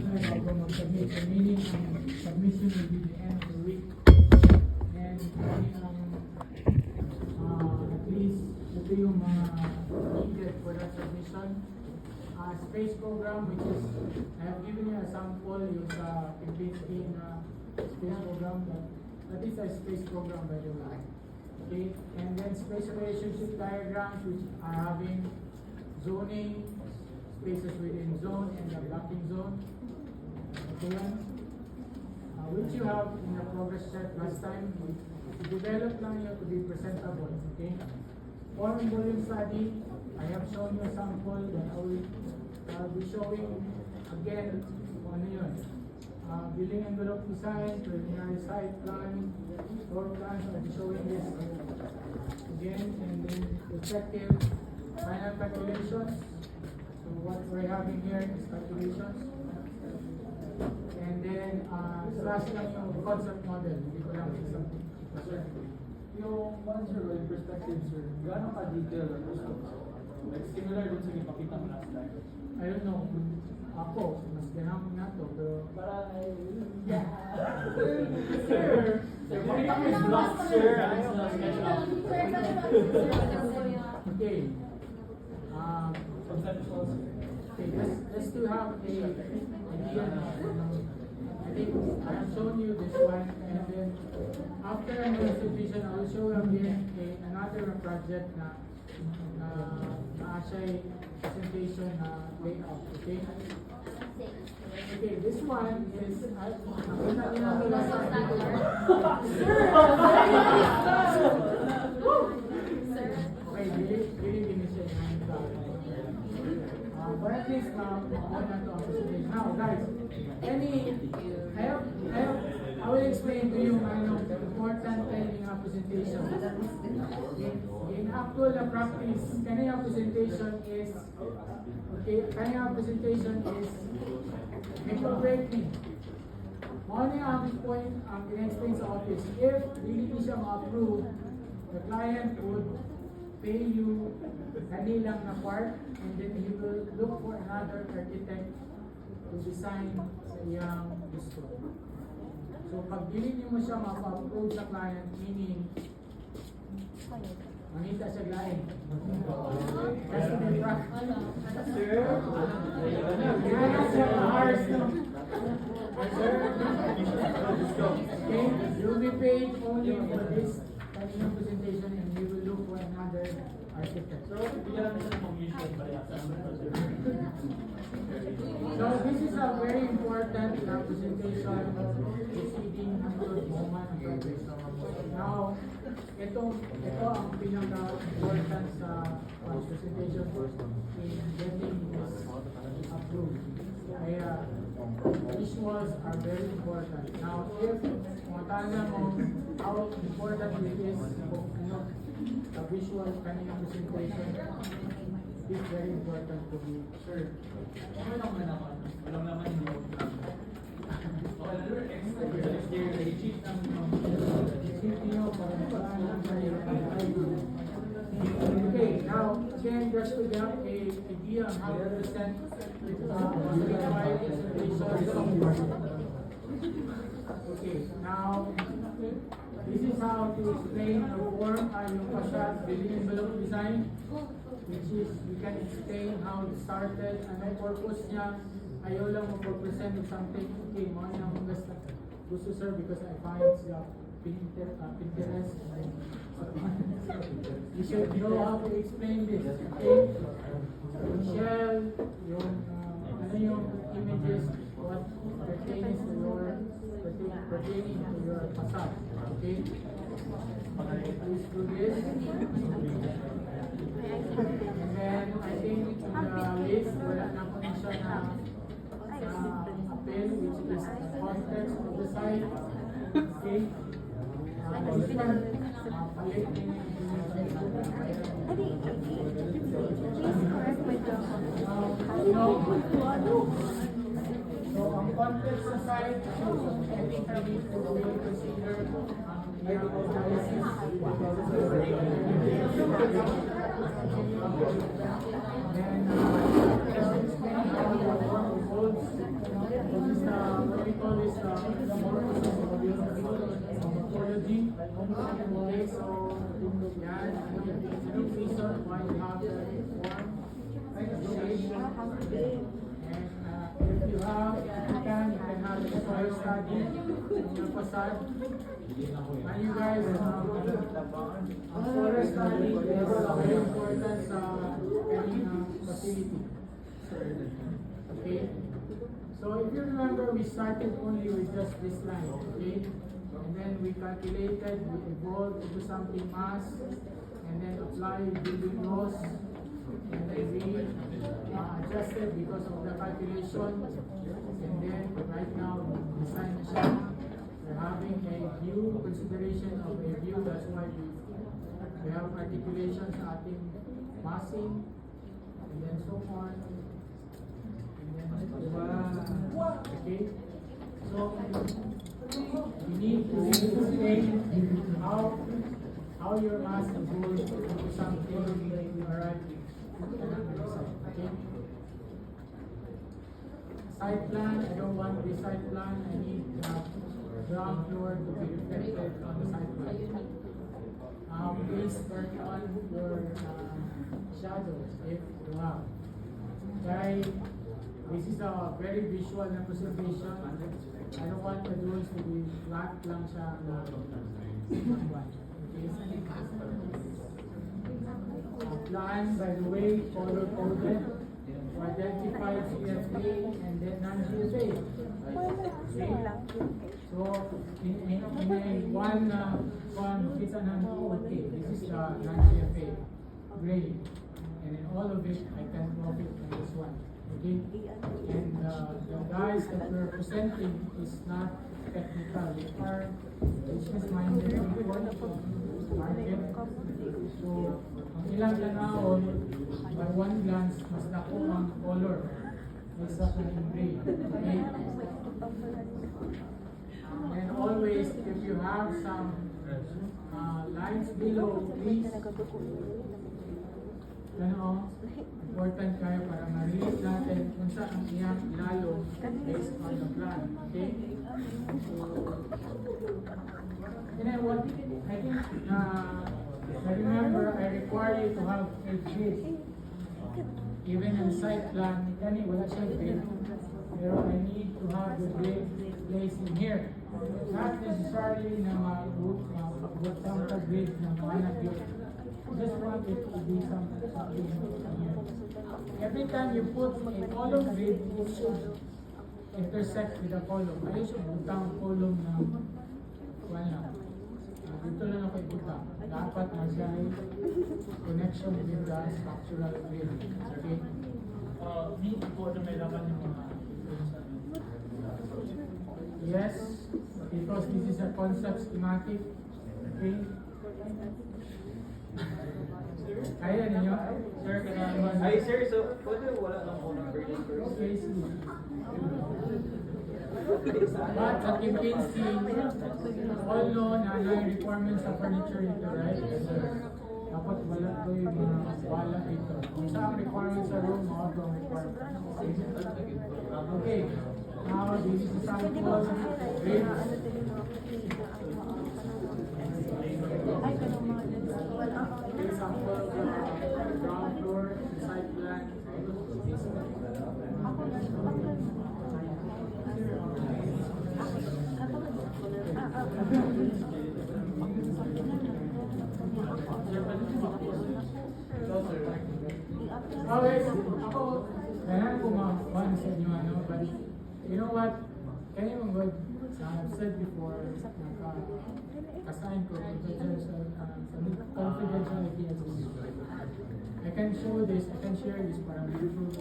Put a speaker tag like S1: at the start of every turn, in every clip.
S1: commissioner bago mag-submit. So meaning ang submission will be the end of the week. And meaning at least ito yung mga needed for that submission. Space program, which is, I have given you a sample yung sa space program, that is a space program by the way. Okay, and then space relationship diagrams, which are having zoning, spaces within zone and the blocking zone. Okay, which you have in the progress chart last time. Develop lang yun to be presentable. Okay, form volume study, I have shown you a sample that I will be showing again kung ano yun. Building envelope design, preliminary site plan, floor plans, I'll be showing this again, and then effective final calculations. So what we're having here is calculations. And then slash lang yung concept model. Hindi ko lang something.
S2: Yung answer or perspective, sir, gaano ka-detail or gusto? Like similar dun sa ipakita mo last time.
S1: I don't know. Ako, mas ganang na to, pero
S2: Para
S1: yeah.
S2: Sir, ipakita mo yung block, sir. Ayos na sketch out.
S1: Okay.
S2: Conceptual, sir.
S1: Okay, let's to have a idea now. I think I have shown you this one, and then after my presentation, I will show you again another project na siya presentation na layout. Okay? Okay, this one is nakita niyo na last time. Okay, really siya yung but at least now, now guys, I will explain to you the important thing in our presentation. In actual practice, kanya presentation is make or break me. Morning ang point ang in-explain sa office. If really siya ma-approve, the client would pay you kanilang na part, and then he will look for another architect to design sa iyang gusto. So pag dili niyo mo siya ma-approve sa client, meaning mangita siya lain. That's to be practical.
S2: Sir,
S1: Okay, you'll be paid only for this kanina presentation, and we will look for another architect.
S2: so bigyan namin siya ng commission para sa project.
S1: So this is a very important presentation proceeding until moment of graduation. Now, ito ang pinaka-important sa presentation in getting this approved. Kaya visuals are very important. Now, if matanda mo how important it is kung the visual kanina presentation, is very important to be.
S2: Sir, walang naman yung cheat ng
S1: Okay, now again, just to get a idea on how to present okay, now this is how to explain the form yung facade building envelope design, which is we can explain how it started and the purpose niya. Ayaw lang mag-present of something. Okay, mga nang gusto sir because I find Pinterest. You should know how to explain this. Okay? Yung shell, yung images, what pertains to your facade. Okay? Please do this. And then I think in the list, wala na po siya na appeal, which is the context of the site. Okay? This one, palit din so, ang context sa site, I think I need to really consider medical dialysis. Then, just explain how the form holds any reason why you have the form, change. And if you can have a soil study in your facade. And you guys, soil study is very important sa any facility. Okay? So if you remember, we started only with just this line, okay? And then we calculated, we evolved into something mass, and then applied building laws, and then we adjusted because of the calculation, and then right now, design na siya. We're having a view, consideration of a view, that's why we have articulation sa ating massing, and then so on. Okay, so you need to explain how your mass evolves into something alright. Okay. Site plan, I don't want the site plan, I need ground floor to be reflected on the site plan. Please work on your shadows if you have. Try. This is a very visual na presentation. I don't want the rules to be flat lang siya. Plan, by the way, color coded to identify CFA and then non-CFA. So, in a one, it's a non-CFA. This is the non-CFA gray. And in all of it, I can profit from this one. Okay? And the guys that we're presenting is not technical. They are business-minded people, market. So, ang ilang tanawon, by one glance, mas dako ang color kaysa kung gray. Okay? And always, if you have some lines below, please, important kayo para ma-release natin kung saan ang iyang ilalong based on the plan. Okay? And then what I think, I remember I require you to have a grid. Even in site plan, kani wala siya grid. Pero I need to have the grid placed in here. Not necessarily na mag-butang ka grid na mahanap yun. Just want it to be something here. Every time you put a column grid, it should intersect with a column. Ayaw siya butang column na wala. Dito lang ako ibutang. Dapat na siya ay connection with the structural grid. Okay? Need po na may laman yung mga yes, because this is a concept schematic. Okay? Kaya ninyo? Sir,
S2: Ay, sir, so, pwede wala lang ako ng burden first?
S1: Okay, sige. But sa Kempinski, although na yung requirements sa furniture dito, right? Dapat wala to yung mga wala dito. Kung saan requirements sa room, mga ito ang requirements. Okay. Now, this is the sample grid. Example, ground floor, site plan. Okay, ako, kailangan ko ma-fun sa inyo, but you know what? Kaya yung good, I've said before, naka-assign ko confidentiality agreement. I can show this, I can share this para ma-prove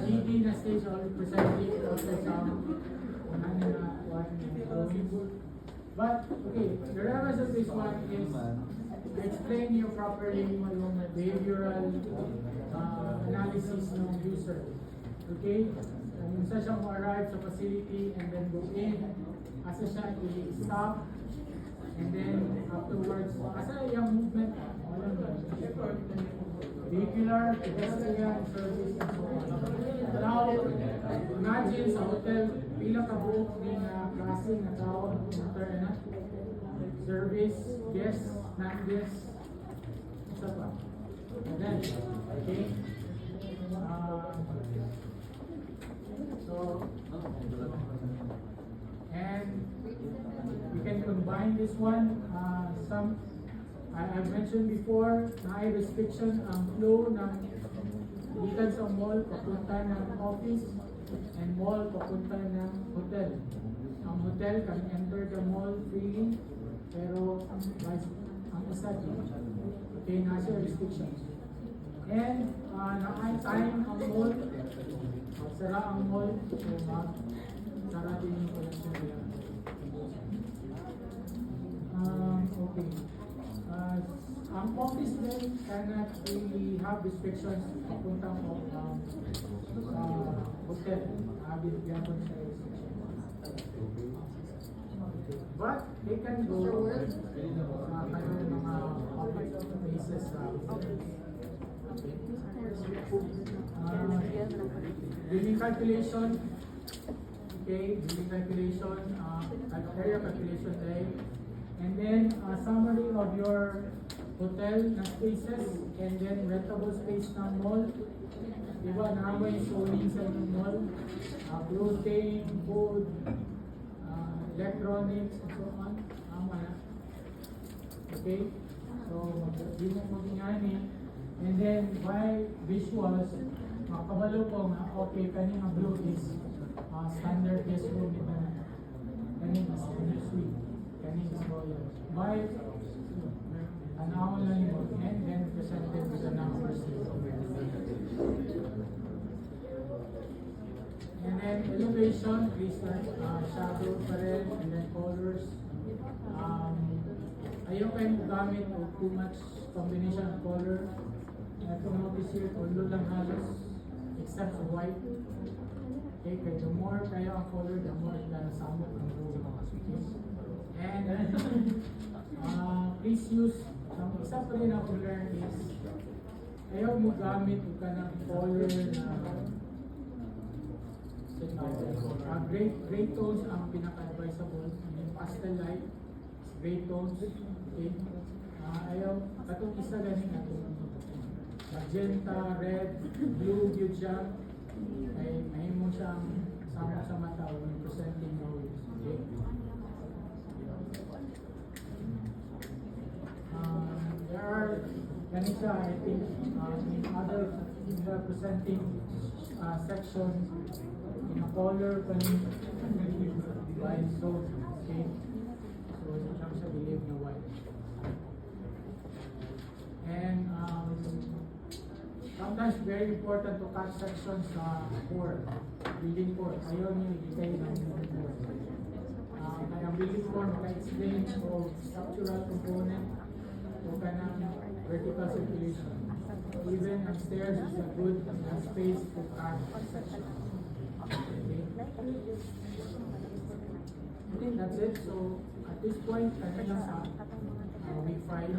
S1: ED na stage or presenting also some drawing book But, okay, the relevance of this one is to explain you properly yung behavioral analysis ng user. Okay? Kung saan siya arrive sa facility and then go in, asa siya i-stop, and then afterwards, asa yung movement, walang vehicular, pedestrian, service, and so on. Now, imagine sa hotel, pila ka buok ng klase na tao, internet, service, guest, non-guest, isa pa. And then, okay? And we can combine this one. I've mentioned before, na ay restriction ang flow ng gikan sa mall papunta ng office and mall papunta ng hotel. Ang hotel can enter the mall freely, pero ang isa di. Okay, nasa restrictions. And na-time ang mall, sara ang mall, so sara din yung connection nila. Okay. Ang office din cannot really have restrictions papunta mo sa hotel. Binigyan ko sa restrictions. But they can go sa kanyang mga public places sa billing calculation. Okay, billing calculation, area calculation day. And then summary of your hotel na spaces, and then rentable space ng mall. Diba, naman yung zoning sa inyong mall, clothing, food, electronics, and so on. Tama na. Okay? So, hindi mo mag-ingani. And then, by visuals, makabalo ko nga, okay, kanina blue is standard guest room ito na. Kanina standard suite. Kanina royal. By an hour lang yun, and then presented with the numbers. And then elevation, please shadow pa rin, and then colors. Ayaw kayo gamit o too much combination of color. Ito notice here, ulo lang halos, except for white. Okay, kaya the more kayo ang color, the more samot ang rule. And please use, isa pa rin ako learn is, ayaw mo gamit o ka ng color na gray tones ang pinaka-advisable. Pastel light, gray tones. Okay. Ayaw, katong isa ganing natin. Magenta, red, blue, yun siya. Ay mo siyang sama sa mata when presenting noise. Okay. There are ganito, I think, in other presenting section, in a color by zone, okay? So, ito lang siya believe na white. And sometimes very important to cut sections sa core, building core. Ayaw niyo i-detail ng building core. Kaya building core, maka-explain o structural component o kanang vertical circulation. Even upstairs is a good space to cut sections. Okay. I think that's it. So at this point, kanina sa week 5.